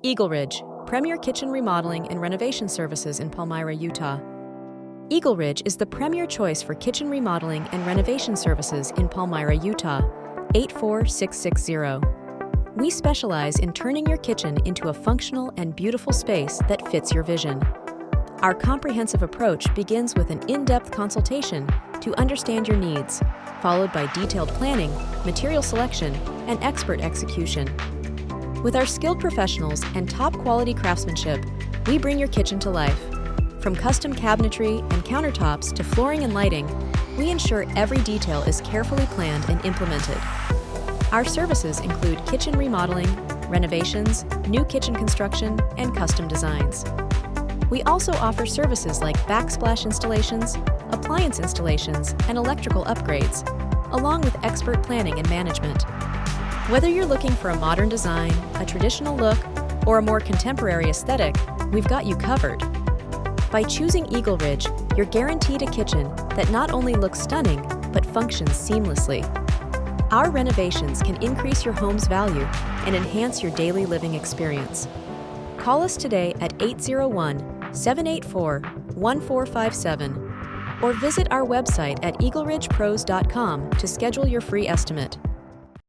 EagleRidge, premier kitchen remodeling and renovation services in Palmyra, Utah. EagleRidge is the premier choice for kitchen remodeling and renovation services in Palmyra, Utah, 84660. We specialize in turning your kitchen into a functional and beautiful space that fits your vision. Our comprehensive approach begins with an in-depth consultation to understand your needs, followed by detailed planning, material selection, and expert execution. With our skilled professionals and top-quality craftsmanship, we bring your kitchen to life. From custom cabinetry and countertops to flooring and lighting, we ensure every detail is carefully planned and implemented. Our services include kitchen remodeling, renovations, new kitchen construction, and custom designs. We also offer services like backsplash installations, appliance installations, and electrical upgrades, along with expert planning and management. Whether you're looking for a modern design, a traditional look, or a more contemporary aesthetic, we've got you covered. By choosing EagleRidge, you're guaranteed a kitchen that not only looks stunning, but functions seamlessly. Our renovations can increase your home's value and enhance your daily living experience. Call us today at 801-784-1457 or visit our website at eagleridgepros.com to schedule your free estimate.